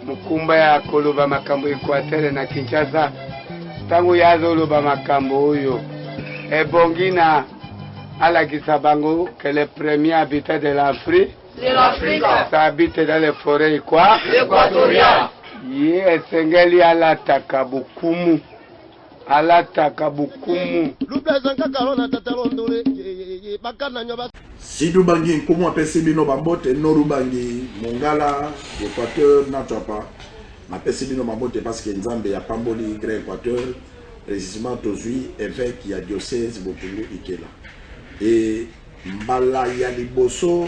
Mukumba ya koloba makambo Equateur na Kinshasa tangu yazoloba makambo oyo ebongina alakisa bango que le premier habitat de l'Afrique ça habite dans les forêts équatoriales. Esengeli alataka bukumu Sidou Bangi, comment appelle Sibino Bambote, Noru Bangi, Mongala, Équateur, Natapa. M'appelle Sibino Bambote parce que Nzambe a Pamboli, Gré Équateur, précisément Tozui, évêque, il y a diocèse, Bopungu, Ikela. Et Mbala Yaliboso,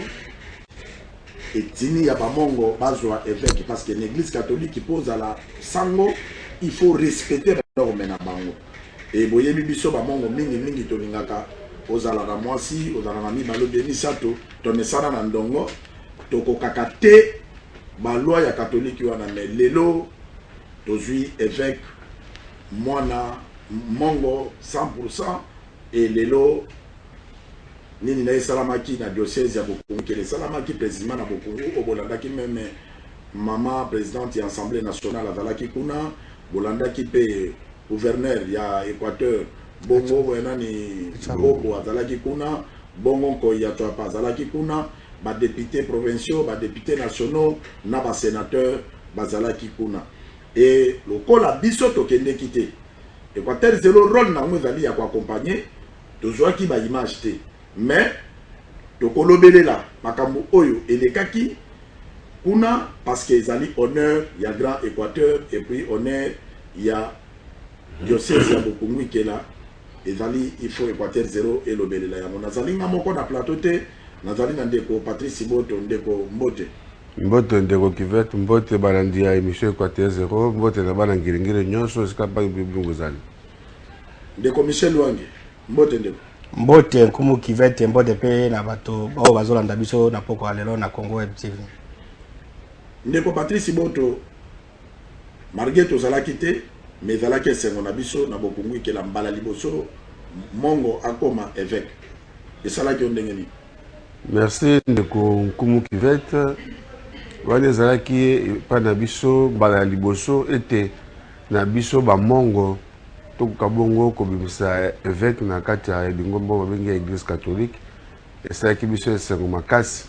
et Tini Yabamongo, Bazwa, évêque, parce que l'église catholique qui pose à la Sango, il faut respecter les normes. Et Boye Bibiso, Bamongo, Mingi, Toningaka. Ozala na mwasi, ozala na mibalo beni sato, tonesana na ndongo, toko kakate, balwa ya katoliki wana me lelo, tozui évêque, mwana, mongo, 100%, et lelo, nini na salamaki na diocèse ya Bokungu, kele salamaki président na Bokungu, obolandaki même maman présidente ya Assemblée nationale azalaki kuna, bolandaki pe gouverneur ya Équateur, bongo wenani Bobo azalaki kuna, bongo ko ya Twapa azalaki kuna, ba députés provinciaux, ba députés nationaux, na ba sénateurs bazalaki kuna. Et lokola biso tokende kité. Équateur c'est le rôle na mwezali ya ko accompagner, tozwaki ba image té. Mais tokolobelela makambo oyo elekaki kuna parce que ezali honneur ya Grand Équateur et puis honneur ya diocèse ya Bokungu Ikela. Il faut Équateur 0 et l'obéler là. Nazali na moko na plateau te, nazali na ndeko Patrice Siboto ndeko Mbote. Mbote ndeko Kivet, Mbote balandi ya émission Équateur 0, Mbote na bana ngiringire nyonso skapa bibungu zali. Ndeko Michel Wange, Mbote ndeko. Mbote nkumu Kivet, Mbote pe na bato bao bazolanda biso na poko alelo na Congo Web TV. Ndeko Patrice Siboto, Marguerite ozalaki te. Mais zalaki esengo na biso na Bokungu Ikela mbala liboso mongo akoma évêque. Et salaki ondengeni. Merci ndeko Nkumu Kivet. Wane zalaki pa na biso mbala liboso ete na biso ba mongo to kabongo ko bimisa évêque na kati ya bingombo babengi église catholique. Et salaki biso esengo makasi.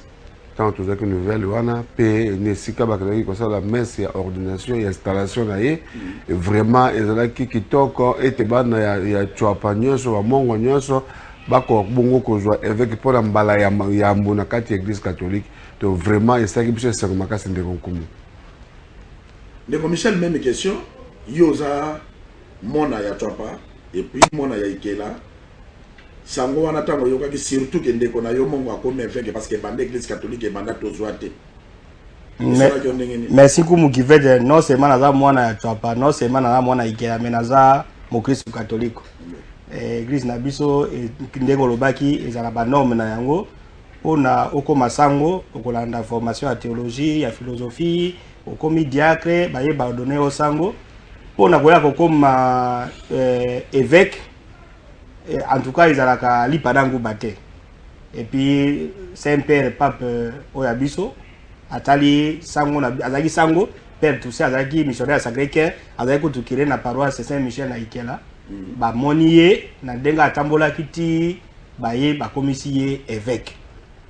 Tant que nous nouvelle wana pe nesika bakaki ko la messe ya ordination et installation na ye vraiment ezalaki kitoko ete bana ya Twapa nyonso ba mongo nyonso bako bongo ko zwa évêque pour mbala ya mbona kati église catholique to vraiment ezalaki biso esengo makasi ndeko Nkumu. Ndeko Michel, même question, yoza mona ya Twapa et puis mona ya Ikela. Sango wana tango yokaki surtout que ndeko na yo mongo akome évêque parce que bande église catholique et banda tozwate. Merci Nkumu Kivet, non seulement naza mwana ya Twapa, non seulement naza mwana Ikela, mais naza mokristo catholique. Église na biso ndeko lobaki ezala ba norme na yango ona okoma sango okolanda formation ya théologie, ya philosophie, okomi diacre, baye ba donner au sango pona koya kokoma évêque. En tout cas, ils ont la lipadangu bate. Et puis, Saint-Père, Pape Oyabiso, Atali Sango, Azaki Sango, Père tout ça, Azaki missionnaire Sacré-Cœur, Azaki Tukire na paroisse Saint-Michel na Ikela, ba moniye, na denga tambola kiti, ba ye, ba komisiye évêque.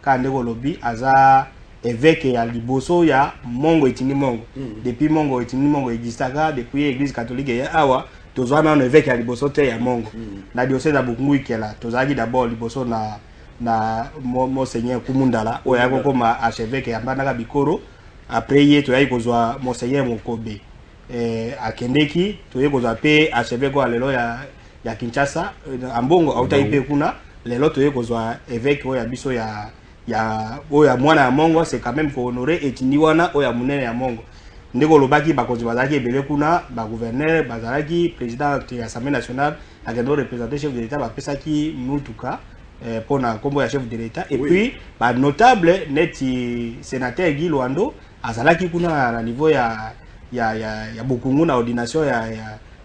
Quand ndeko lobi, aza évêque ya liboso ya Mongo etini Mongo. Depuis Mongo etini Mongo existaka, depuis l'église catholique ya awa, tozwana un évêque à liboso te ya mongo na diocèse ya Bokungu Ikela tozaki d'abord liboso na monseigneur Kumundala oya kokoma archevêque ya Mbandaka Bikoro après ye toyaki kozwa monseigneur Mokobe akendeki toyeki kozwa pe archevêque wa lelo ya Kinshasa ambongo autayi pe kuna lelo toyeki kozwa évêque oya biso ya oya mwana ya mongo c'est quand même ko honorer etindi wana oya munene ya mongo. Ndeko lobaki bakonzi bazaki ebele kuna ba gouverneur bazalaki président de l'Assemblée nationale akendo représenter chef de l'État bapesaki mutuka pona kombo ya chef de l'État et puis ba notable neti sénateur Guy Luando azalaki kuna na niveau ya Bokungu na ordination ya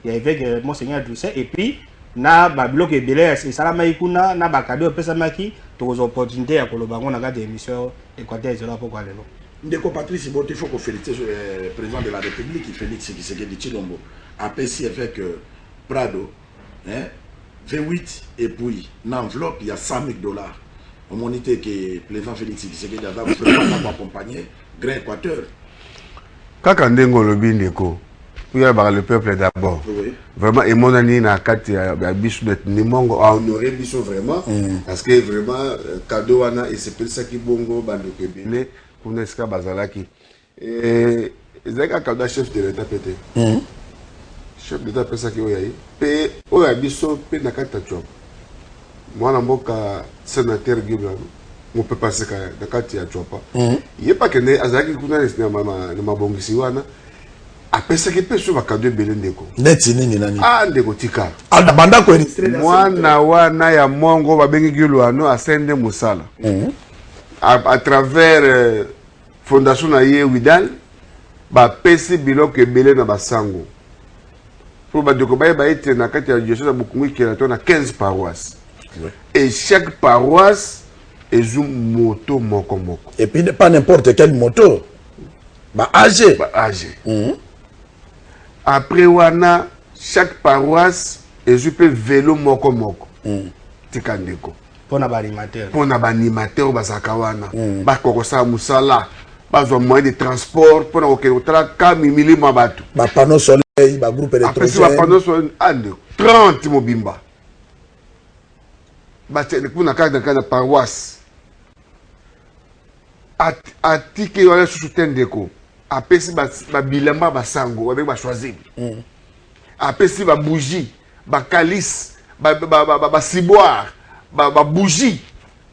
évêque monseigneur Doucet et puis na ba bloc ebele esalama kuna na ba cadeau pesamaki tokozo opportunité ya kolobango na kati émission Équateur 0 poko lelo. Ndeko Patrice Bote, il faut qu'on félicite le président de la République, Félix Tshisekedi Tshilombo, apprécie avec Prado, hein, V8 et puis dans l'enveloppe, il y a $100 000. On monite que le président Félix Tshisekedi a vraiment accompagné Grand Équateur. Kaka ndengo lobi ndeko. Pour y avoir le peuple d'abord. Oui. Vraiment, et mon ami n'a qu'à biso de Nimongo a honoré biso vraiment. Parce que vraiment, cadeau wana et c'est pour ça qui bongo bando kebele pour neska bazalaki. Et zaka cadeau chef de l'État pété. Chef de l'État peut ça qui oyayi. Pe oya biso pe na kata job. Moi na mboka sénateur Giblano. On peut passer na kati ya job. Il est pas que ne azaki kuna na mabongisi wana. Apesa ke peso bakadwe bele ndeko. Neti nini nani? Ah ndeko tika. Banda ko illustré. Mwana wana ya mongo babengi Gilwano asende musala. À travers fondation na ye Widal ba pesi biloko ebele na basango. Pour ba deko ba ete na kati ya diocèse Bukungu qui est na 15 paroisses. Et chaque paroisse est une moto moko. Et puis pas n'importe quelle moto. Ba âgé. Après wana chaque paroisse et peut vélo moko. Tikandeko. Pona ba animateur. Pona ba animateur basaka wana. Ba kokosa musala. Ba zo moyen de transport pona okela ka mimili mabatu. Ba panneau soleil, ba groupe électrogène. Après ba panneau soleil 30 mobimba. Ba tene kuna kana paroisse. Atike wala sous-tendeko. Apesi ba bilamba basango avec ba choisir. Apesi ba bougie, ba calice, ba ciboire, ba bougie,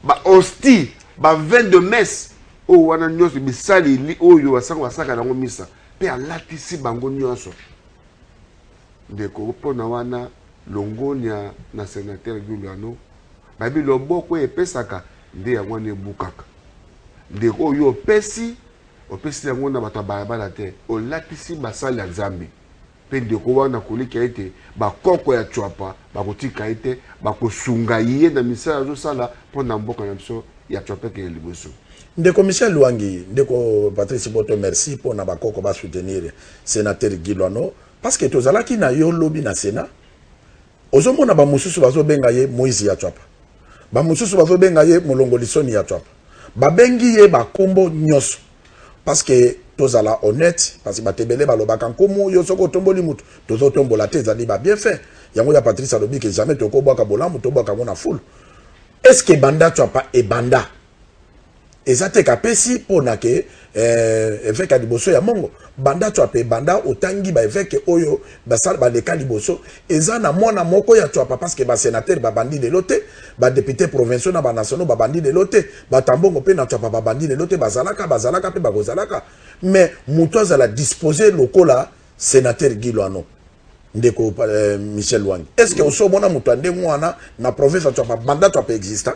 ba hostie, ba vin de messe. Oh wana nyonso bisali li oyo basango basaka nango misa. Pe alatisi bango nyonso. Ndeko pona wana longonia na sénateur Giuliano. Ba bi loboko epesaka nde yango ne bukaka. Ndeko oyo pesi opesi yango na bato balabala te olatisi basali ya Nzambe pe ndeko wana koleka ete bakoko ya chwapa bakotika ete bakosunga ye na misala azosala mpona mboka na biso ya chwapa ke liboso. Ndeko Michel Lwangi, ndeko Patrice Boto, merci pour na bakoko ba soutenir sénateur Gilwano parce que tozalaki na yo lobby na Sénat. Ozomona ba mususu bazobenga ye Moïse ya chwapa. Ba mususu bazobenga ye Molongolisoni ya chwapa. Babengi ye bakombo nyoso. Parce que tozala honnête, parce que batebele balobaka nkomo yo soko tomboli mutu, tozo tombola te zali ba bien fait. Yango ya Patrice alobi que jamais toko boka bolamu to boka mona foule. Est-ce que banda tu pas et banda? Ezate kapesi pona ke évêque a liboso ya mongo. Banda tu pas banda otangi ba évêque oyo basal ba leka liboso ezana mona moko ya tu pas parce que ba sénateur ba bandi de loté, ba député provinciaux na ba nationaux ba bandi de loté, ba tambongo pe na tu pas ba bandi de loté bazalaka pe ba gozalaka. Mais mutoza la disposer lokola sénateur Gilwano. Ndeko Michel Lwangi. Est-ce que oso mona mutande mwana na province tu pas banda tu pas exista?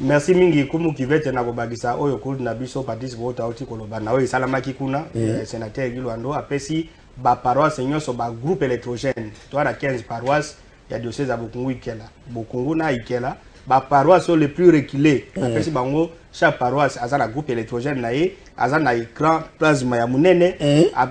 Merci mingi kumu kivete na kobagisa oyo kuli na biso Patrice Bota oti koloba na oyo salamaki kuna sénateur Gilwando apesi ba paroisse nyonso ba groupe électrogène to na 15 paroisses ya diocèse ya Bukungu Ikela Bukungu na Ikela ba paroisse les plus reculées apesi bango chaque paroisse azana groupe électrogène na ye azana écran plasma ya munene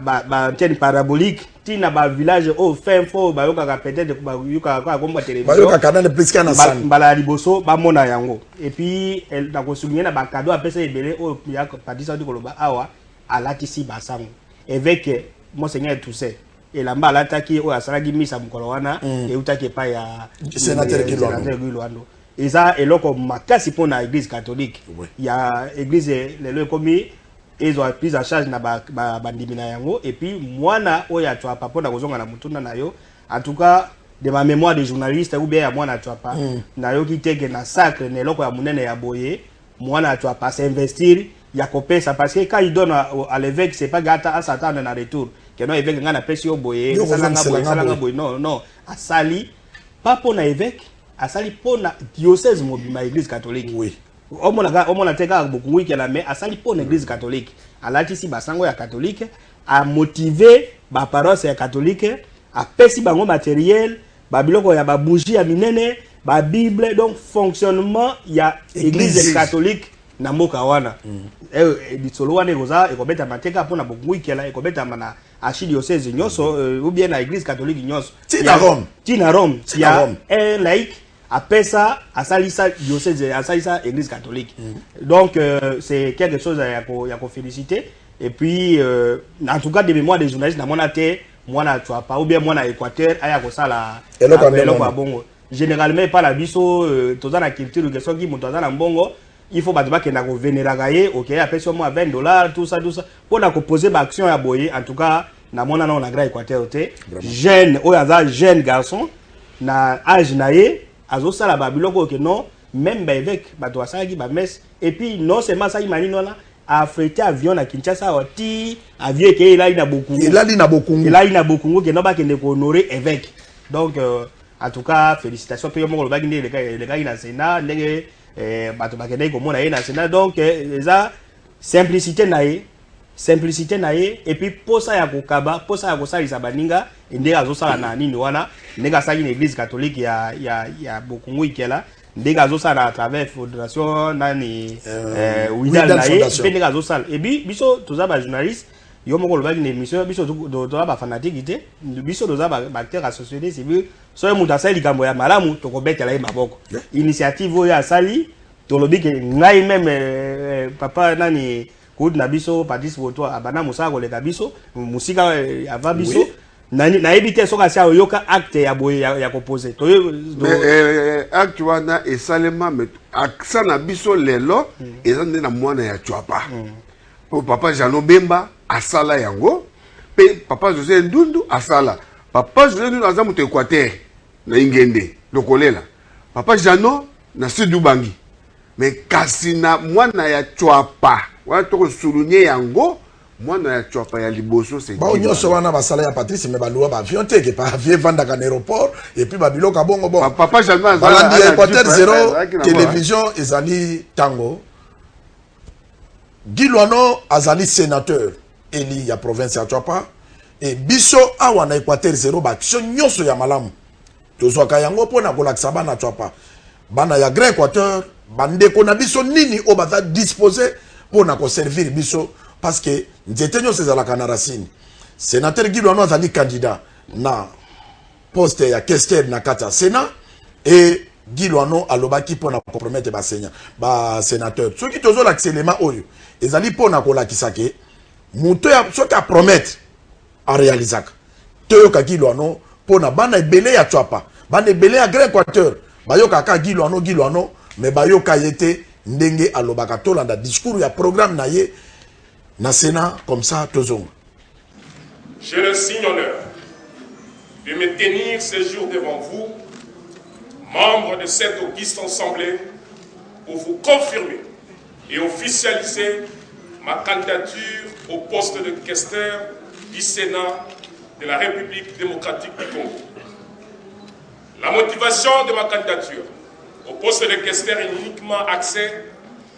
ba antenne parabolique tina ba village au fin fo ba yoka peut-être ba yoka kwa komba télévision ba yoka canal plus kana san bala liboso ba mona yango et puis elle na ko souligner na ba cadeau apesa ebele o ya Patrice odi koloba awa alatisi basango évêque monseigneur Toussaint et la mbala taki o asalaki misa mukolo wana e utaki pa ya sénateur Gilwando eza eloko makasi pona église catholique ya église lelo komi ils ont pris en charge na bandimi na yango et puis mwana oya twapa pona kozonga na mutunda na yo en tout cas de ma mémoire de journaliste ou bien ya mwana twapa na yo kitege na sacre na eloko ya munene ya boye mwana twapa s'investir ya kopesa parce que quand il donne à l'évêque c'est pas gata à s'attendre na retour que non évêque ngana pesi yo boye salanga boye non asali pas pona évêque asali pona diocèse mobima église catholique oui omona teka Bukungu Ikela mais asali pona église catholique alatisi basango ya catholique a motiver ba paroisse ya catholique a pesi bango matériel ba biloko ya ba bougie ya minene ba bible donc fonctionnement ya église catholique na mboka wana lisolo wana ekobeta mateka mpona bokungu ikela ekobeta mana archidiocèse nyonso ou bien na église catholique nyonso tina Rome ya un laïc apesa asalisa diocèse asalisa église catholique donc c'est quelque chose ya ko féliciter et puis en tout cas de mémoire des journalistes na mona te mwana Chwapa ou bien mwana Équateur aya ko sala eloko ya bongo généralement pas la biso toza na culture que soki moto aza na mbongo il faut battre que na ko vénéraga ye OK apesa moi $20 tout ça pour na ko poser ba action ya boye en tout cas na mona na on grand Équateur te jeune o yaza jeune garçon na âge na ye azo sala ba biloko que non même ba évêque ba doit sala ki ba messe et puis non seulement ça il mani non là a affrété avion na Kinshasa oti avion que il a ina Bokungu que non ba kende ko honorer évêque donc en tout cas félicitations pe mo lo ba kende le gars na Sénat ndenge bato ba kende ko mona na Sénat donc eza simplicité na ye et puis posa ya kokaba posa ya kosalisa baninga ndenge azosala na nini wana ndenge asali na église catholique ya Bokungu ikela ndenge azosala à travers fondation nani Widal na ye pe ndenge azosala et biso toza ba journaliste yo moko lobaki na émission biso toza ba fanatique te biso toza ba acteur à société civile so mutu asali likambo ya malamu tokobetela ye maboko initiative oyo asali tolobi ke ngai même papa nani kud na biso Patrice Boto abana musaka koleka biso musika ava biso na ebite soka sia yoka acte ya boye ya koposer to acte wana esalema mais aksa na biso lelo ezande na mwana ya Chwapa po papa Jano Bemba asala yango pe papa José Ndundu asala papa José Ndundu aza moto Équateur na ingende lokolela papa Jano na Sud Bangi mais kasi na mwana ya Chwapa wana toko souligner yango mwana ya Chwapa ya liboso c'est ba nyonso wana basala ya Patrice mais baluwa ba avion te ke pa avion vanda ka aéroport et puis ba biloko bongo bon papa Jano balandi Équateur 0 télévision ezali tango Gilwano azali sénateur eli ya province ya Chwapa et biso awa na Équateur 0 ba action nyonso ya malamu tozwaka yango pona kolakisa bana Chwapa bana ya Grand Équateur bandeko na biso nini o baza disposer pona ko servir biso parce que nzete nyonso ezalaka na racine sénateur Gilwano azali candidat na poste ya questeur na kati ya Sénat et Gilwano alobaki pona compromettre ba sénateur soki tozolakisa élément oyo ezali pona kolakisa ke muto ya soki a promettre a réalisaka toyoka Gilwano pona bana ebele ya Chwapa bana ebele ya Grand Équateur bayoka ka Gilwano mais bayoka yete ndenge alobaka tolanda discours ya programme na ye na Sénat comme ça tozonga. J'ai le signe honneur de me tenir ce jour devant vous, membres de cette auguste assemblée, pour vous confirmer et officialiser ma candidature au poste de questeur du Sénat de la République démocratique du Congo. La motivation de ma candidature au poste de questeur est uniquement axée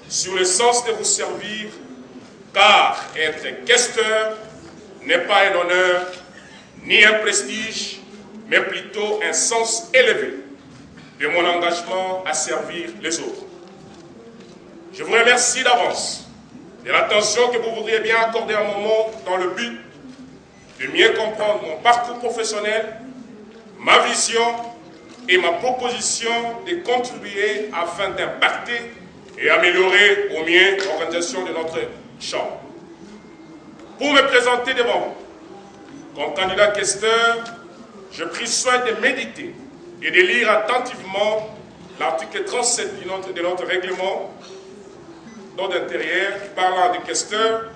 sur le sens de vous servir, car être questeur n'est pas un honneur ni un prestige, mais plutôt un sens élevé de mon engagement à servir les autres. Je vous remercie d'avance de l'attention que vous voudriez bien accorder à mon moment dans le but de mieux comprendre mon parcours professionnel, ma vision et ma proposition de contribuer afin d'impacter et améliorer au mieux l'organisation de notre Chambre. Pour me présenter devant vous, comme candidat questeur, je pris soin de méditer et de lire attentivement l'article 37 de notre règlement d'ordre intérieur parlant des questeurs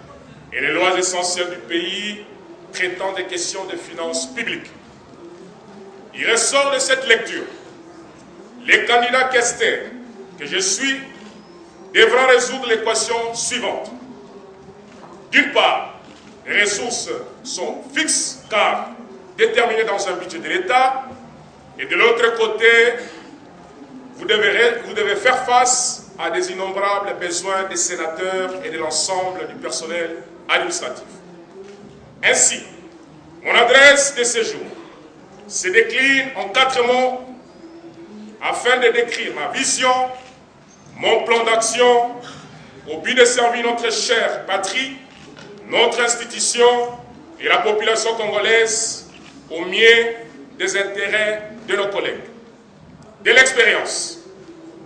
et les lois essentielles du pays traitant des questions de finances publiques. Il ressort de cette lecture, les candidats questeurs que je suis devront résoudre l'équation suivante. D'une part, les ressources sont fixes car déterminées dans un budget de l'État, et de l'autre côté, vous devez faire face à des innombrables besoins des sénateurs et de l'ensemble du personnel administratif. Ainsi, mon adresse de ce jour se décline en 4 mots afin de décrire ma vision, mon plan d'action au but de servir notre chère patrie, notre institution et la population congolaise au mieux des intérêts de nos collègues. De l'expérience,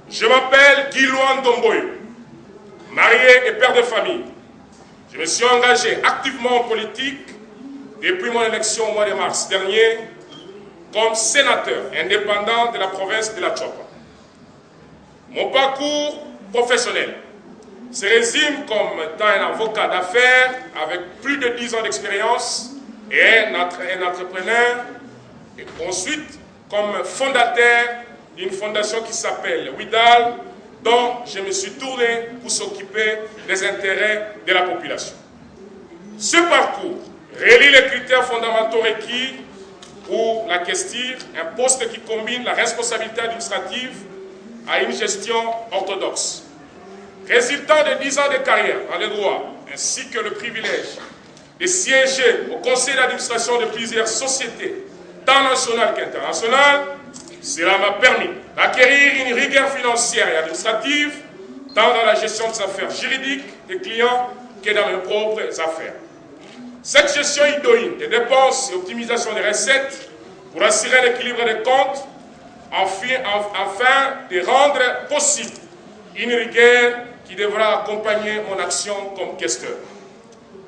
je m'appelle Guy-Louan Domboyo, marié et père de famille. Je me suis engagé activement en politique depuis mon élection au mois de mars dernier comme sénateur indépendant de la province de la Tchoapa. Mon parcours professionnel se résume comme étant un avocat d'affaires avec plus de 10 ans d'expérience et un entrepreneur, et ensuite comme fondateur d'une fondation qui s'appelle WIDAL, dont je me suis tourné pour s'occuper des intérêts de la population. Ce parcours relie les critères fondamentaux requis pour la questure, un poste qui combine la responsabilité administrative à une gestion orthodoxe. Résultant de 10 ans de carrière dans le droit, ainsi que le privilège de siéger au conseil d'administration de plusieurs sociétés, tant nationales qu'internationales, cela m'a permis d'acquérir une rigueur financière et administrative, tant dans la gestion des affaires juridiques des clients que dans mes propres affaires. Cette gestion idoine des dépenses et optimisation des recettes pour assurer l'équilibre des comptes, afin de rendre possible une rigueur qui devra accompagner mon action comme questeur.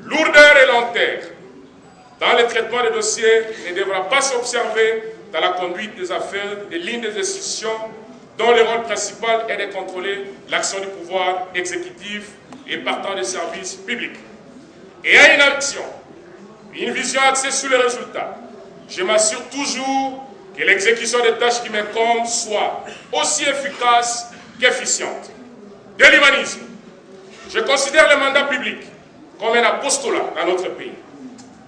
Lourdeur et lenteur dans le traitement des dossiers ne devra pas s'observer dans la conduite des affaires des lignes des institutions dont le rôle principal est de contrôler l'action du pouvoir exécutif et partant des services publics. Et à une action, une vision axée sur les résultats, je m'assure toujours que l'exécution des tâches qui m'incombent soit aussi efficace qu'efficiente. De l'humanisme, je considère le mandat public comme un apostolat dans notre pays,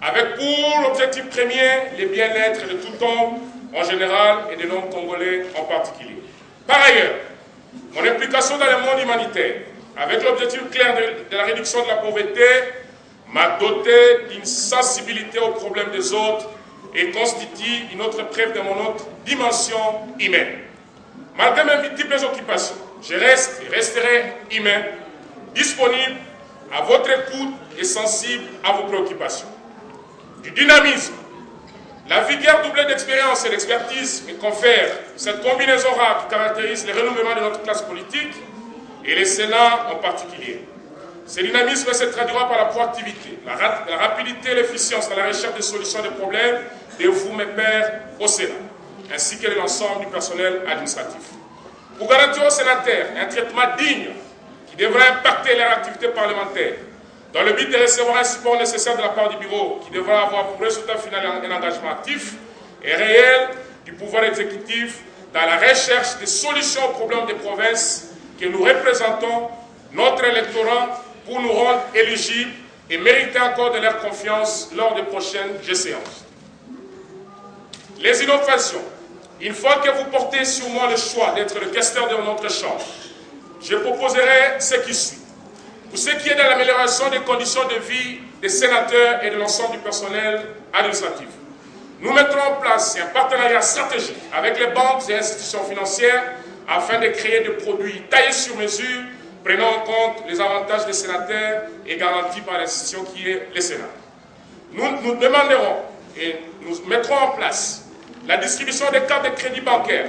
avec pour objectif premier le bien-être de tout homme en général et de l'homme congolais en particulier. Par ailleurs, mon implication dans le monde humanitaire, avec l'objectif clair de la réduction de la pauvreté, m'a doté d'une sensibilité aux problèmes des autres et constitue une autre preuve de mon autre dimension humaine. Malgré mes multiples occupations, je reste et resterai humain, disponible à votre écoute et sensible à vos préoccupations. Du dynamisme, la vigueur doublée d'expérience et d'expertise me confère cette combinaison rare qui caractérise le renouvellement de notre classe politique et le Sénat en particulier. Ce dynamisme se traduira par la proactivité, la rapidité et l'efficience dans la recherche des solutions des problèmes de vous, mes pairs, au Sénat, ainsi que de l'ensemble du personnel administratif. Pour garantir aux sénateurs un traitement digne qui devrait impacter leur activité parlementaire, dans le but de recevoir un support nécessaire de la part du bureau qui devra avoir pour résultat final un engagement actif et réel du pouvoir exécutif dans la recherche des solutions aux problèmes des provinces que nous représentons, notre électorat, pour nous rendre éligibles et mériter encore de leur confiance lors des prochaines échéances. Les innovations. Une fois que vous portez sur moi le choix d'être le questeur de notre chambre, je proposerai ce qui suit. Pour ce qui est de l'amélioration des conditions de vie des sénateurs et de l'ensemble du personnel administratif, nous mettrons en place un partenariat stratégique avec les banques et institutions financières afin de créer des produits taillés sur mesure, prenant en compte les avantages des sénateurs et garantis par l'institution qui est le Sénat. Nous demanderons et nous mettrons en place la distribution des cartes de crédit bancaire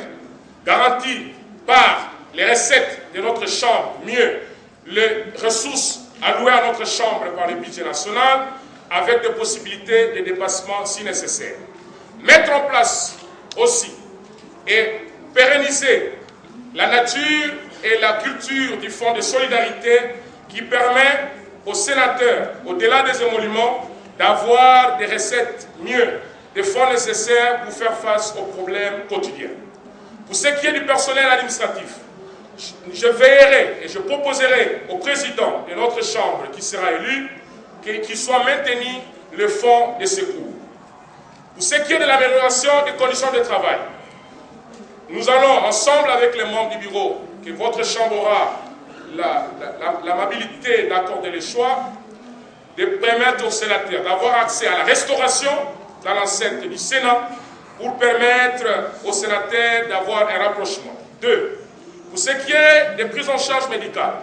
garanties par les recettes de notre chambre, mieux les ressources allouées à notre chambre par le budget national, avec des possibilités de dépassement si nécessaire. Mettre en place aussi et pérenniser la nature et la culture du fonds de solidarité qui permet aux sénateurs, au-delà des émoluments, d'avoir des recettes mieux, des fonds nécessaires pour faire face aux problèmes quotidiens. Pour ce qui est du personnel administratif, je veillerai et je proposerai au président de notre chambre qui sera élu qu'il soit maintenu le fonds de secours. Pour ce qui est de l'amélioration des conditions de travail, nous allons ensemble avec les membres du bureau, que votre chambre aura l'amabilité d'accorder les choix, de permettre aux sénateurs d'avoir accès à la restauration dans l'enceinte du Sénat pour permettre aux sénateurs d'avoir un rapprochement. 2. Pour ce qui est des prises en charge médicales,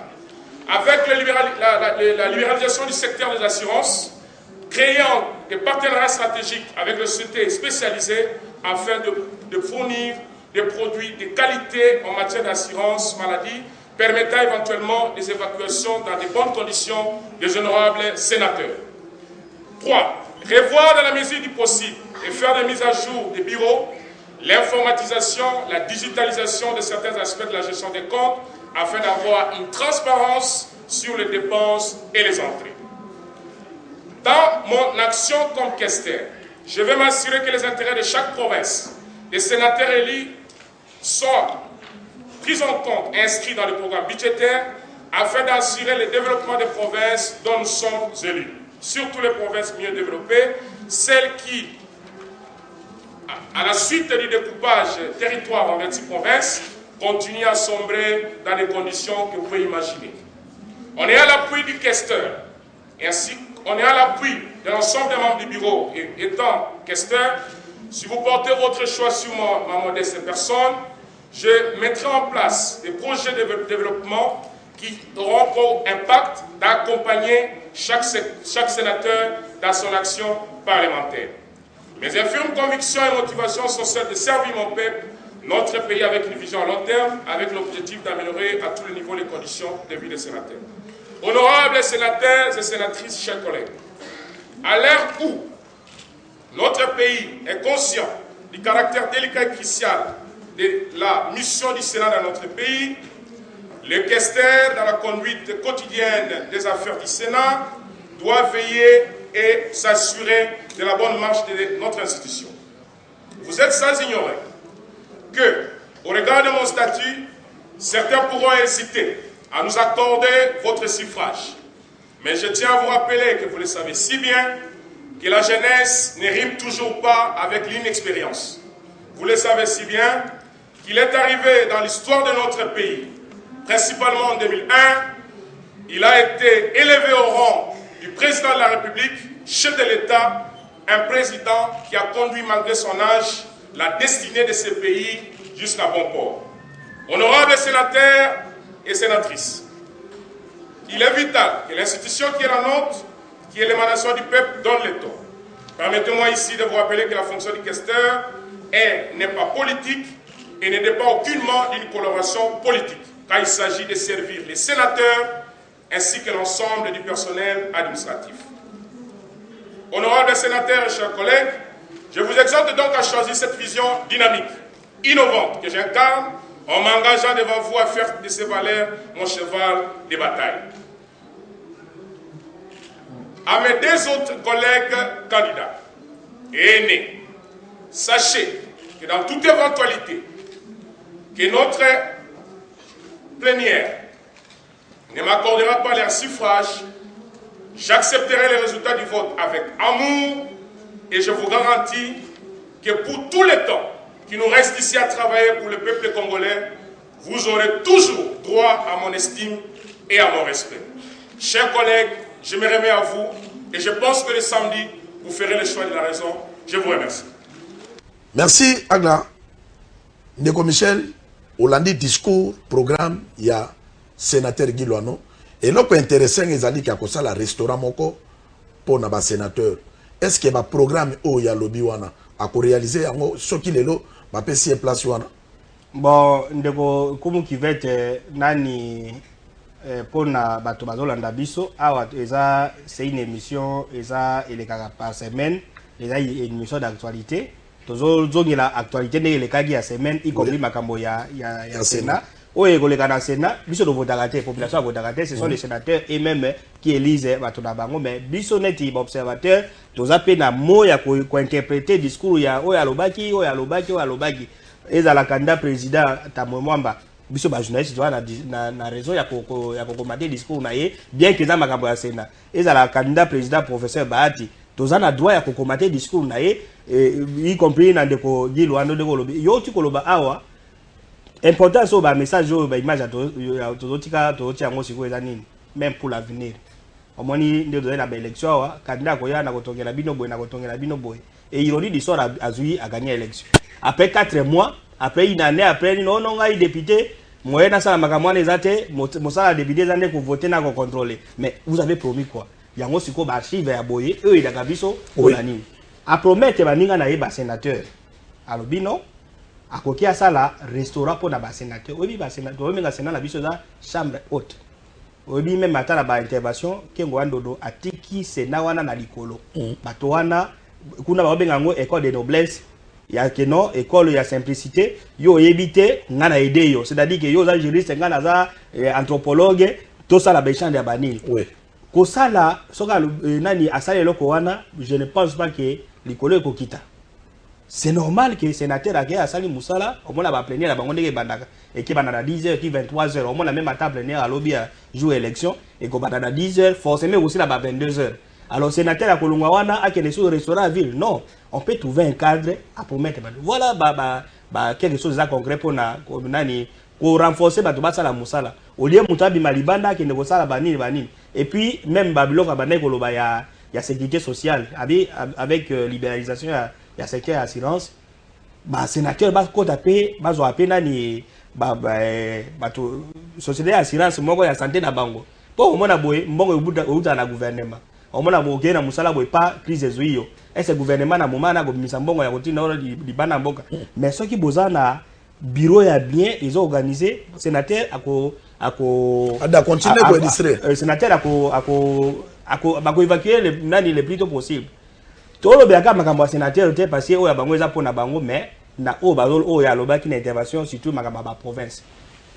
avec la libéralisation du secteur des assurances, créant des partenariats stratégiques avec les sociétés spécialisées afin de fournir des produits de qualité en matière d'assurance maladie, permettant éventuellement des évacuations dans de bonnes conditions des honorables sénateurs. 3. Revoir dans la mesure du possible et faire des mises à jour des bureaux, l'informatisation, la digitalisation de certains aspects de la gestion des comptes afin d'avoir une transparence sur les dépenses et les entrées. Dans mon action comme questeur, je vais m'assurer que les intérêts de chaque province, des sénateurs élus, soient pris en compte et inscrits dans le programme budgétaire afin d'assurer le développement des provinces dont nous sommes élus. Surtout les provinces mieux développées, celles qui, à la suite du découpage territoire en 26 provinces, continuent à sombrer dans des conditions que vous pouvez imaginer. On est à l'appui du questeur, et ainsi on est à l'appui de l'ensemble des membres du bureau. Et étant questeur, si vous portez votre choix sur ma modeste personne, je mettrai en place des projets de développement qui auront pour impact d'accompagner chaque sénateur dans son action parlementaire. Mes infirmes convictions et motivations sont celles de servir mon peuple, notre pays avec une vision à long terme, avec l'objectif d'améliorer à tous les niveaux les conditions de vie des sénateurs. Honorables sénateurs et sénatrices, chers collègues, à l'heure où notre pays est conscient du caractère délicat et crucial de la mission du Sénat dans notre pays, le questeur, dans la conduite quotidienne des affaires du Sénat, doit veiller et s'assurer de la bonne marche de notre institution. Vous êtes sans ignorer que, au regard de mon statut, certains pourront hésiter à nous accorder votre suffrage. Mais je tiens à vous rappeler que vous le savez si bien que la jeunesse ne rime toujours pas avec l'inexpérience. Vous le savez si bien qu'il est arrivé dans l'histoire de notre pays, principalement en 2001, il a été élevé au rang du président de la République, chef de l'État, un président qui a conduit malgré son âge la destinée de ce pays jusqu'à bon port. Honorables sénateurs et sénatrices, il est vital que l'institution qui est la nôtre, qui est l'émanation du peuple, donne le ton. Permettez-moi ici de vous rappeler que la fonction du questeur n'est pas politique et ne dépend aucunement d'une coloration politique, car il s'agit de servir les sénateurs ainsi que l'ensemble du personnel administratif. Honorables sénateurs et chers collègues, je vous exhorte donc à choisir cette vision dynamique, innovante que j'incarne en m'engageant devant vous à faire de ces valeurs mon cheval de bataille. À mes deux autres collègues candidats et aînés, sachez que dans toute éventualité que notre plénière ne m'accordera pas leur suffrage, j'accepterai les résultats du vote avec amour et je vous garantis que pour tout le temps qui nous reste ici à travailler pour le peuple congolais, vous aurez toujours droit à mon estime et à mon respect. Chers collègues, je me remets à vous et je pense que le samedi, vous ferez le choix de la raison. Je vous remercie. Merci, Agla. Ndeko Michel, Hollandi discours, programme, il y a sénateur Guy Loano. Et l'autre intéressant, ils ont dit qu'il y a un restaurant moko pour les sénateurs. Est-ce qu'il y a un programme où il y a lobby wana à réaliser ce qui est là, ma PC place wana? Bon, ndeko comme qui va être nani pour na bato bazolanda biso awa eza c'est une émission eza elekaka par semaine, eza une émission d'actualité. Tozongela actualité ne elekaki ya semaine y compris makambo ya Sénat. Oye koleka na Sénat, biso do votaka te, population a votaka te, ce sont les sénateurs et même qui élisent bato na bango, mais biso neti observateur toza pe na mo ya ko interpréter discours ya oya lobaki eza la candidat président Tamwamba. Biso ba journaliste doit na raison ya ko commenter discours na ye bien que za makambo ya Sénat. Eza la candidat président professeur Bahati toza na droit ya ko commenter discours na ye y compris na ndeko Guy Loano de kolobi yo ti koloba awa important so ba message ba image tozotika yango siko eza nini même pour l'avenir omoni nde doza na ba élection awa candidat ko ya na kotongela bino boy et il dit l'histoire azui a gagné l'élection après 4 mois après une année après non ngai député moyen na sala makamwana ezate mosala député zande ko voter na ko contrôler mais vous avez promis quoi yango siko ba archive ya boye eux il a biso pona nini a promettre baninga na yeba sénateur alobi non akoki asala restaurant pour na ba sénateur obi ba sénateur obi nga sénateur na biso za chambre haute obi même atala ba intervention kengo wandodo atiki sénat wana na likolo bato wana kuna ba benga ngo école de noblesse ya keno école ya simplicité yo yebite ngana aider yo c'est-à-dire que yo za juriste ngana za anthropologue to sala ba chambre ya banini oui ko sala soka nani asale loko wana je ne pense pas que likolo ekokita c'est normal que sénateur a asali musala au moins ba plénière ba ngondeke bandaka et qui bandana 10h qui 23h au moins la même table plénière à lobby à jouer élection et ko bandana 10h forcément aussi la ba 22h alors sénateur a kolongwa wana a kene sur restaurant à ville non on peut trouver un cadre à promettre voilà quelque chose de concret pour na nani ko renforcer ba to ba sala musala au lieu mutabi malibanda kene ko sala banini et puis même babiloko ba ko loba ya sécurité sociale avec libéralisation ya secteur assurance ba sénateur ba ko taper ba zo apena ni ba to société assurance moko ya santé na bango po mona boye mbongo ubuta na gouvernement omona boke na musala boye pas crise ezoyo ese gouvernement na moment na go misa mbongo ya kotina libana mboka mais soki bozana bureau ya bien ils ont organisé sénateur ada continuer ko distraire sénateur ako évacuer le plus tôt possible tolo biaka makambo sénateur te parce oya bango eza pona bango mais na o bazol o ya lobaki na intervention surtout makambo ba province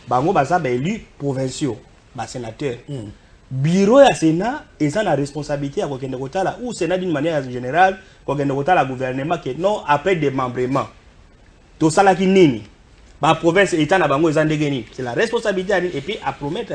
bango baza ba élu provinciaux ba sénateur bureau ya sénat eza na responsabilité ya kokende kotala ou sénat d'une manière générale kokende kotala gouvernement que non après démembrement to sala ki nini ba province état na bango eza ndenge nini c'est la responsabilité et puis à promettre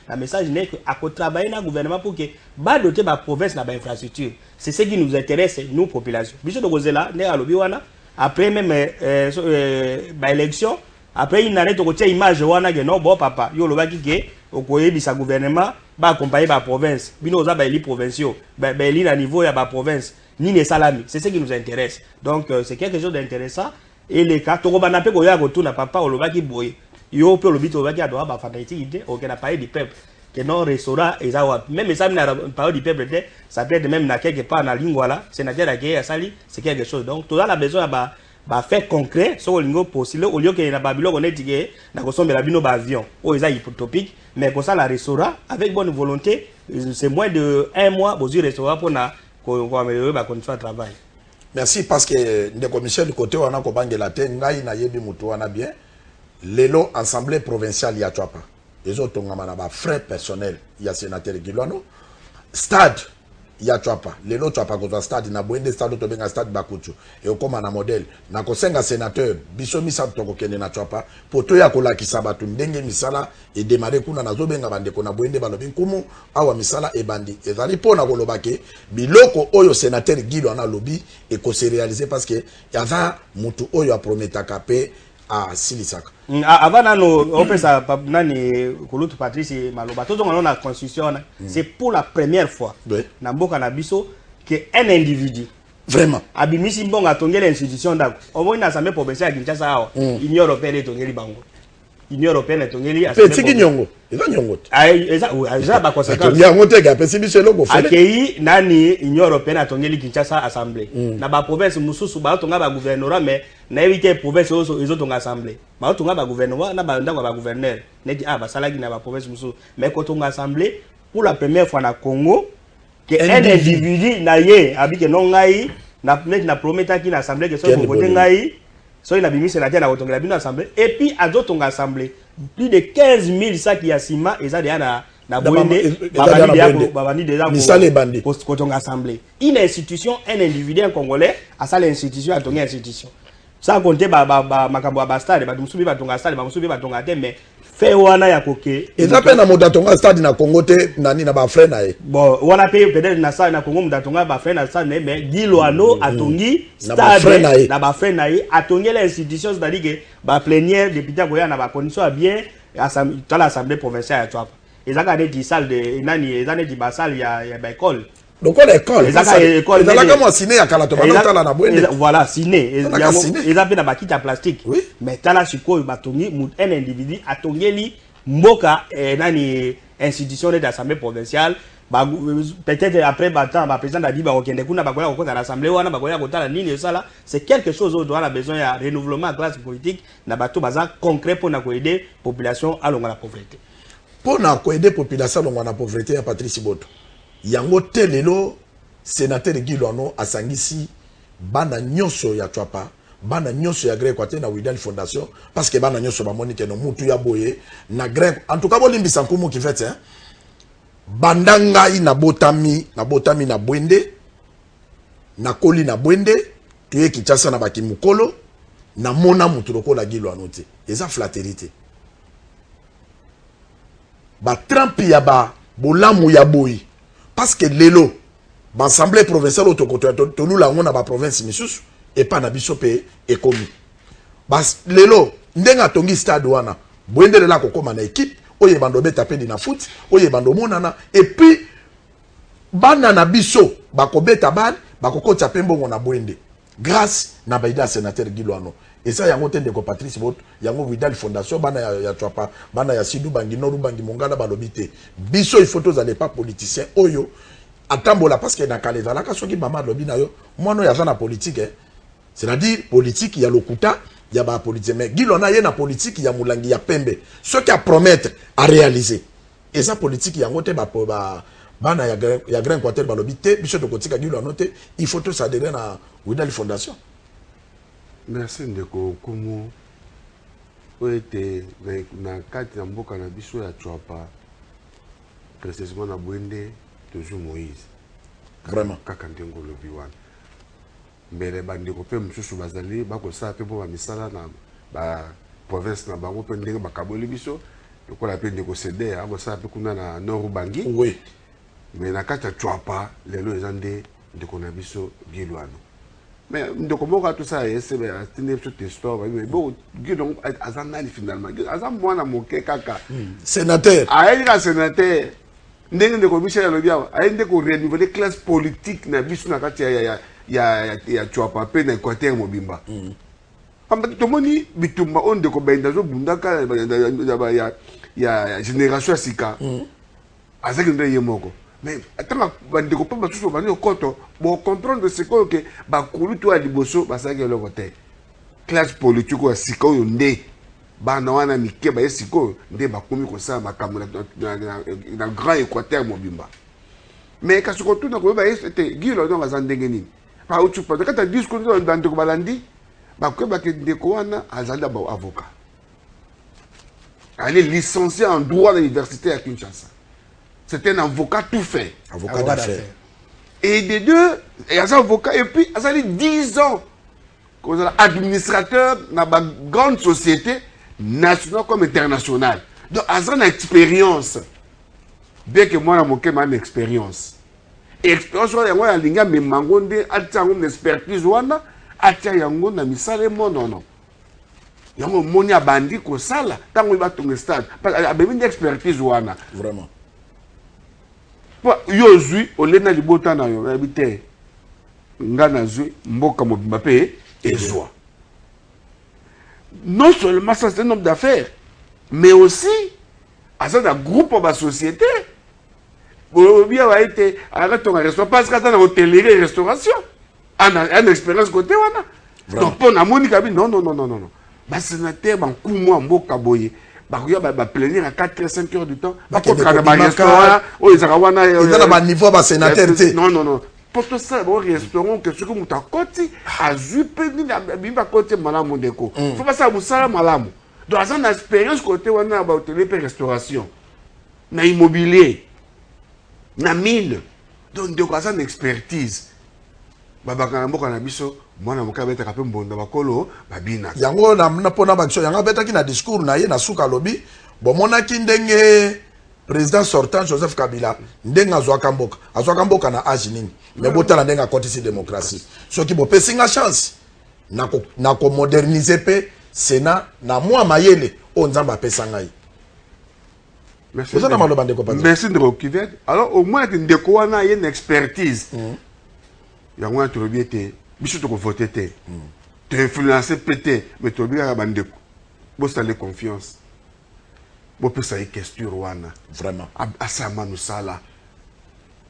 la message n'est que à travailler na gouvernement pour que ba doter ba province na ba infrastructure c'est ce qui nous intéresse nous population biso de kozela ne alobi wana après même ba élection après il n'arrête ko tia image wana que non bon papa yo lobaki ke okoyebisa gouvernement ba accompagner ba province bino za ba eli provinciaux ba eli na niveau ya ba province ni ne salami c'est ce qui nous intéresse donc c'est quelque chose d'intéressant et les cas to bana pe ko ya ko tuna papa olobaki boye yo pe olobito olobaki adoa ba fantastique idée OK na parler du peuple que non restaurant ezawa même ça na parole du peuple ça peut être même na quelque part na lingua là c'est-à-dire que sali c'est quelque chose donc tout a besoin ba fait concret so lingo possible au lieu que na babilo konetike na kosombela bino ba avion o eza utopique mais pour ça la restaurant avec bonne volonté c'est moins de 1 mois bozu restaurant pour na ko améliorer ba condition de travail. Merci parce que des commissaires du côté wana ko bangela te ngai na yebi mutu wana bien lelo assemblée provinciale ya Chwapa les autres ngama na ba frais personnel ya sénateur Gilwano stade ya Chwapa lelo Chwapa ko stade na boende stade to benga stade Bakuchu et okoma na modèle na ko senga sénateur biso misa to ko kende na Chwapa poto ya ko lakisa batu ndenge misala et démarrer kuna na zo benga bande ko na boende balobi nkumu awa misala e bandi ezali pona ko lobake biloko oyo sénateur Gilo na lobi et ko se réaliser parce que yaza mutu oyo a prometaka pe a silisaka avant nano opesa nani kulutu Patrice Maloba to zonga na constitution c'est pour la première fois na mboka na biso que un individu vraiment abimisi mbonga tongela institution ndako omoni na assemblée provinciale ya Kinshasa awa Union européenne tongeli bango Union européenne tongeli petit kinyongo eza nyongo eza ba conséquences nyongo te ga pesi biso loko fele akei nani Union européenne tongeli Kinshasa assemblée na ba province mususu ba tonga ba gouvernorat mais na éviter province ozo tonga assemblée ba tonga ba gouvernorat na ba ndako ba gouverneur neti ba salaki na ba province mususu mais ko tonga assemblée pour la première fois na Congo que un individu na ye abike non ngai na promettre ki na assemblée que so voter ngai so il a bimi sénateur na otongela bino assemblée et puis azotonga assemblée plus de 15 000 sacs ya ciment eza déjà na boende babandi déjà misale bandi kotonga assemblée une institution un individu un congolais à ça l'institution a tonga institution ça compter makambo ba stade ba musubi ba tonga stade ba musubi ba tonga te mais fait wana ya koke eza pe na modatonga stade na Congo te nani na ba frère na ye bon wana pe peut-être na stade na Congo modatonga ba frère na stade mais Gilwano atongi stade na ba frère na ye atongi l'institution c'est-à-dire que ba plénière député ko ya na ba condition à bien dans l'assemblée provinciale ya Chwapa ezaka des salles de nani ezane di ba salle ya ba école Donc on école. école. Ils signé à Kalato. Voilà, signé. Ils avaient la kit en plastique. Oui. Mais t'as là, un individu a tongeli mboka nani institution d'assemblée provinciale. Peut-être après le président a dit à l'assemblée c'est quelque chose où on a besoin de renouvellement de la classe politique concret pour aider la population à la pauvreté. Pour aider la population à la pauvreté, il y a Patrice Boto. Il y a un telelo sénateur Guy Loano à Sangisi, bana nyoso ya Chwapa, bana nyoso ya Grec Quater na Widal Fondation, parce que bana nyoso ba monique no mutu ya boye na Grec. En tout cas, bolimbi sankumu qui fait hein. Bandanga na botami na bwende, na koli na bwende, tuye Kinshasa na baki mukolo, na mona muturoko la Guy Loano te. Eza flatérité. Ba trampi ya ba bolamu ya boye. Parce que lelo, l'Assemblée provinciale autocontenu la on a province misusu et pas na bisope et commis. Bas lelo, ndenga tongi stade wana, boende la kokoma na équipe, oye bando beta pe na foot, oye bando monana et puis bana na biso bako beta ban, bako kota pembo na boende. Grâce na baida sénateur Guy Loano. Et ça yango tende ko Patrice Boto, yango Widal Fondation bana ya Chwapa, bana ya Sidou Bangi Noru Bangi Mongala balobité. Biso il faut tous aller pas politiciens oyo atambola parce que na kaleza la kasoki mama lobi na yo, moi no ya na politique hein. C'est-à-dire politique il y a lokuta, il y a ba politique mais Guy Loano y na politique il y a mulangi ya pembe. Ce qui a promettre à réaliser. Et ça politique yango te ba bana ya Grand Quater balobité, biso to kotika Guy Loano te, il faut tous adhérer na Widal Fondation. Merci ndeko kumu oete na kati na mboka na biso ya Chwapa précisément na Bwende toujours Moïse vraiment kaka ndengo lobi wana mbele bandeko pe msusu bazali bakosala pe po bamisala na ba province na bango pe ndenge bakaboli biso lokola pe ndeko cede akosala pe kuna na Nord Bangi oui mais na kati ya Chwapa lelo eza nde ndeko na biso Guy Loano. Mais ndeko moko tout ça ese be atine toute histoire mais bon Guy Loano azanali finalement azam mwana moke kaka sénateur aïe sénateur ndenge ndeko Michel Alobiawa aïe ndeko renouveler classe politique na biso na kati ya Chwapa pe na Équateur mobimba pamba tomoni bitumba on ndeko benda zo bundaka ya génération sika azaki ndenge yemoko. Mais attends, bandeko pa basusu bani okoto bo comprendre ce que ba kulutu a liboso basaki le côté classe politique o siko yo nde bana wana mike ba siko nde ba komi ko sa makambo na grand Équateur mobimba. Mais ka siko tu na ko ba était Guy Loano bazandenge nini pa utu pa ka ta discours do bandeko balandi ba ko ba ke ndeko wana azanda ba avocat. Elle est licenciée en droit à l'université à Kinshasa. C'est un avocat tout fait. Avocat d'affaires. Et des deux, il y a un avocat, et puis, ça fait 10 ans qu'on est administrateur dans une grande société, nationale comme internationale. Donc, il y a une expérience. Bien que moi, je n'ai pas expérience. Et l'expérience, je suis une expertise, je suis une yango moni abandi ko sala tango ba tonga stade parce que abemi expertise wana vraiment yo zui olena libota na yo habité ngana zui mboka mobimba pe ezwa non seulement ça c'est un homme d'affaires mais aussi à ça un groupe de société bien va été arrête un restaurant parce que dans hôtellerie et restauration une expérience côté wana donc pour na moni kabi non ba sénateur ban kumu mboka boye ba kuya ba plénière à 4 5 heures du temps ba ko kana ba restaurant o ezaka wana eza ba niveau ba sénateur te non pour tout ça bon restaurant que ce que muta koti azupe ni na bimba koti malamu ndeko faut pas ça musala malamu donc ça une expérience côté wana ba hôtellerie et restauration na immobilier na mine donc ndeko ça une expertise baba kana mboka na biso mwana moka beta kape mbonda bakolo babina yango na pona baction yanga beta ki na discours na ye na suka lobi bo monaki ndenge président sortant Joseph Kabila ndenge azwaka mboka na age nini mais botala ndenge akotisi démocratie soki bo pesinga chance na ko moderniser pe Sénat na mwa mayele o nzamba pesa ngai Merci de Rokivet. Alors au moins que ndeko wana y a une expertise. Ya ngwa to biete, biso to voter te. Te influencer pété, mais to bi ka bandeko. Bo sale confiance. Bo pesa y question wana. Vraiment. Asama nous sala.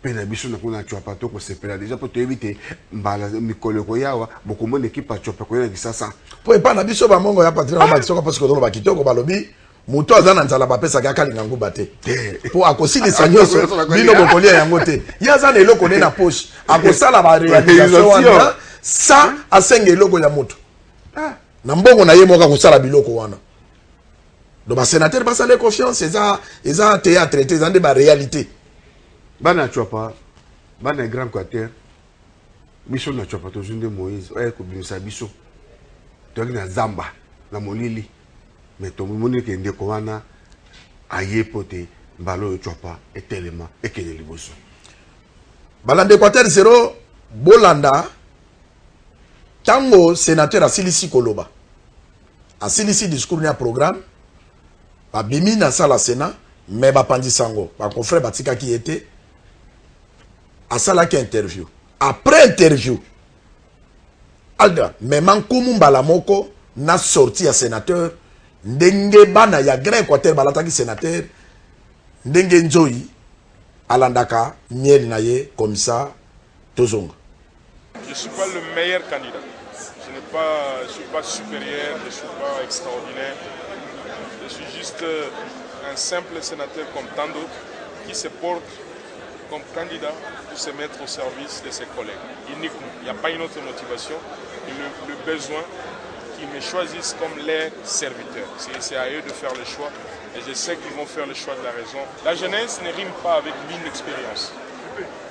Pena biso na kuna chwa pato ko sepela déjà pour te éviter mbala mikolo ko yawa beaucoup mon équipe a chwa ko na kisasa. Po pas na biso ba mongo ya patria ba kisoko parce que dans ba kitoko ba lobi. Muto azana nzala bapesa kaka lingangu bate po akosilisa nyonso bino bokolia yango te ye aza na eloko ne na poche akosala ba réalisation wana sa asenge eloko ya moto na mbongo na ye moko akosala biloko wana do ba sénateur basala confiance eza théâtre te eza nde ba réalité bana chopa bana grand quartier biso na chopa to junde Moïse ko binisa biso to na zamba na molili. Mais tout le monde qui est découvert a yépoté balo et chopa et tellement et qu'il est libre. Balande Équateur 0 Bolanda tango sénateur a silisi koloba a silisi discours ni a programme ba bimi na sala Sénat mais ba pandi sango ba confrère batika qui était a sala qui interview après interview alda mais mankumu mbala moko na sorti à sénateur ndenge bana ya grand Équateur balataki sénateur ndenge nzoi alandaka miel naye comme ça tozonga. Je suis pas le meilleur candidat. Je suis pas supérieur, je suis pas extraordinaire. Je suis juste un simple sénateur comme tant d'autres qui se porte comme candidat pour se mettre au service de ses collègues. Uniquement. Il n'y a pas une autre motivation que le besoin qu'ils me choisissent comme leurs serviteurs. C'est à eux de faire le choix et je sais qu'ils vont faire le choix de la raison. La jeunesse ne rime pas avec l'inexpérience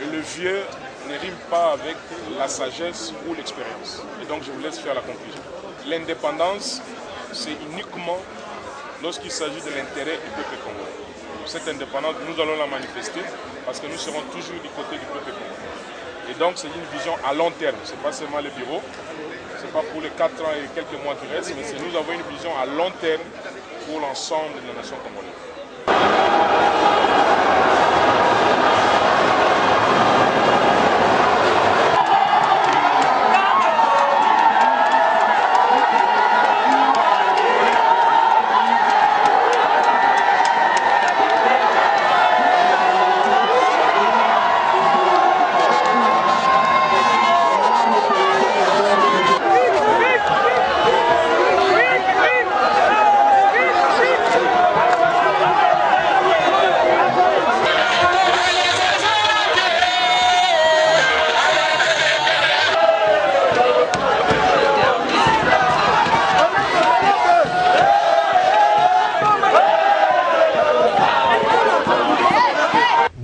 et le vieux ne rime pas avec la sagesse ou l'expérience. Et donc je vous laisse faire la conclusion. L'indépendance, c'est uniquement lorsqu'il s'agit de l'intérêt du peuple congolais. Cette indépendance, nous allons la manifester parce que nous serons toujours du côté du peuple congolais. Et donc c'est une vision à long terme, ce n'est pas seulement le bureau. Ce n'est pas pour les 4 ans et quelques mois qui restent, mais nous avons une vision à long terme pour l'ensemble de la nation congolaise.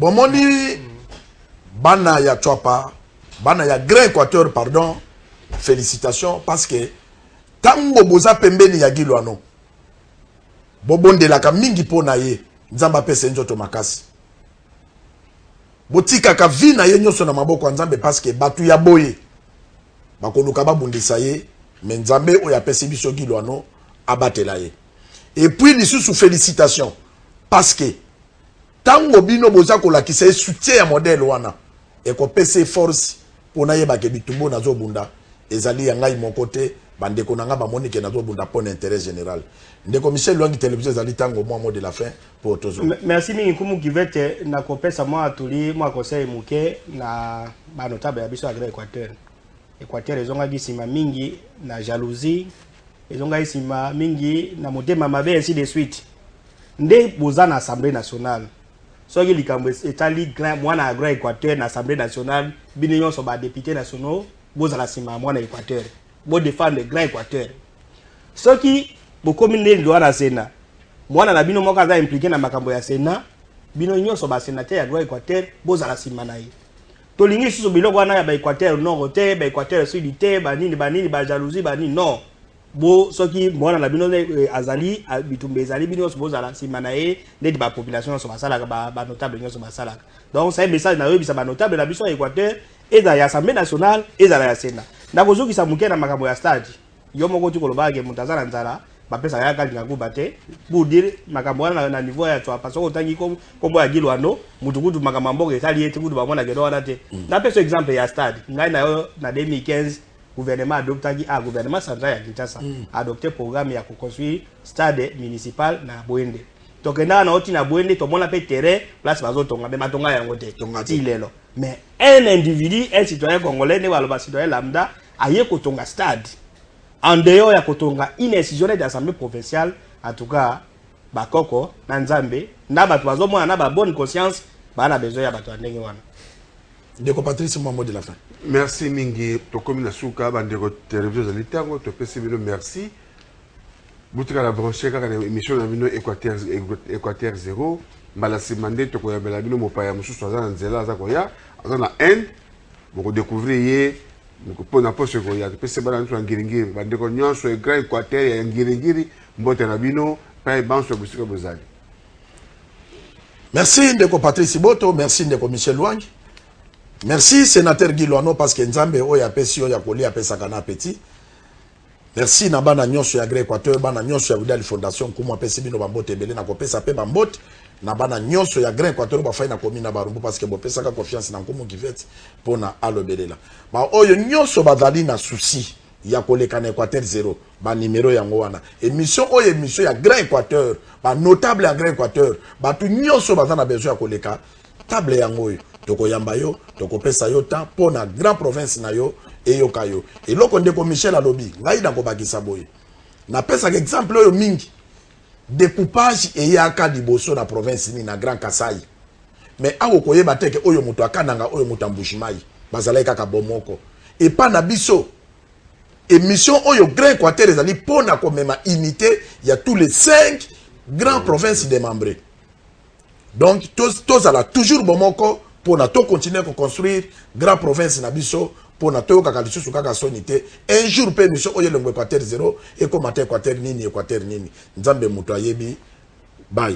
Bomoni bana ya Chwapa, bana ya Grand Équateur, pardon, félicitations parce que tango boza pembeni ya Gilwano bobonde la kamingi pona ye nzamba pese njoto makasi botika ka vina ye nyoso na maboko nzambe parce que batu ya boye bakoluka babundisa ye mais nzambe oya pese biso Gilwano abatela ye et puis lisusu félicitations parce que tango bino boza kolakisa ye soutien ya modèle wana et ko pese force pona ye bakebi tumbo nazo bunda ezali ya ngai mon côté bandeko nanga ba monike nazo bunda pour l'intérêt général ndeko Michel Lwangi télévision ezali tango mot de la fin pour tozo. Merci mingi kumu kivete na kopesa mwa atuli mwa conseil muke na ba notable ya biso ya Grand Équateur ezonga gisima mingi na jalousie ezonga gisima mingi na motema mabe ainsi de suite nde boza na Assemblée nationale soki likambo etali grand mwana ya Grand Équateur na Assemblée nationale bino nyonso ba député nationaux boza la sima mwana Équateur bo défendre le Grand Équateur soki bokomi nde ndo na Sénat mwana na bino moko aza impliqué na makambo ya Sénat bino nyonso ba sénateur ya Grand Équateur boza la sima na ye tolingi susu biloko wana ya ba Équateur nord te ba Équateur sud te ba nini ba jalousie ba nini non bo soki mwana na bino azali bitumbe ezali bino so bozala sima na ye nde ba population so basalaka ba notable nyonso basalaka donc ça message na yo bisa ba notable na biso ya Équateur eza ya Assemblée nationale eza ya Sénat ndakozokisa muke na makambo ya stade yo moko ti kolobake mutazala nzala bapesa ya kali na kubate pour dire makambo na niveau ya toi parce que otangi comme ya gilwano mutukutu makambo mboke tali ete kutu bamona gedo wana te na peso exemple ya stade ngai na yo na 2015 gouvernement adoptaki gouvernement central ya Kinshasa adopté programme ya construire stade municipal na Bwende tokenda na oti na Bwende to mona pe terrain place bazotonga be matonga yango te ti lelo mais un individu un citoyen congolais ne waloba citoyen lambda aye kotonga stade en dehors ya kotonga une décision d'assemblée provinciale en tout cas bakoko na nzambe na bato bazomona na ba bonne conscience bana besoin ya bato ndenge wana Ndeko Patrice mot de la fin. Merci mingi tokomi na suka bandeko télévision za litango to pesi bino merci butika la brancher kaka na émission na bino Équateur 0 mbala simande to ko yabela bino mopaya mususu azana nzela za ko ya azana end boko découvrir ye moko na poste ko ya pesi bana ntu ngiringiri bandeko nyonso e grand Équateur ya ngiringiri mbote na bino pa banso busika bozali. Merci Ndeko Patrice Boto, merci Ndeko Michel Luangi. Merci sénateur Guy Loano parce que Nzambe oya pesi oya koli apesaka na petit. Merci na bana nyonso ya Gré Équateur, bana nyonso ya Vidal Fondation kuma pesi bino bambote ebele na kopesa pe bambote na bana nyonso ya Gré Équateur ba fai na komi na barumbu parce que bopesaka confiance na nkumu kivete pona alobelela. Ba oyo nyonso bazali na souci ya koleka na Équateur 0 ba numéro yango wana. Émission oyo émission ya Gré Équateur, ba notable ya Gré Équateur, ba tu nyonso bazana besoin ya koleka table yango oyo. Toko yamba yo, toko pesa yo ta pona grand province na yo eyoka yo. Eloko ndeko Michel alobi, ngai na ko bakisa boye. Na pesa exemple oyo mingi. Découpage eyaka liboso na province ni na Grand Kasai. Mais awo koyeba teke oyo muto akananga oyo muto ambushimai. Bazala kaka bomoko. Et pas na biso. Émission oyo Grand Équateur ezali pona komema unité ya tous les 5 grandes provinces démembrées. Donc tous ala toujours bomoko pour na to continuer à construire grand province na biso pour na to kaka lisusu kaka sonité un jour pe mission oyo le Équateur 0 et comme Équateur nini Équateur nini nzambe muto ayebi bye.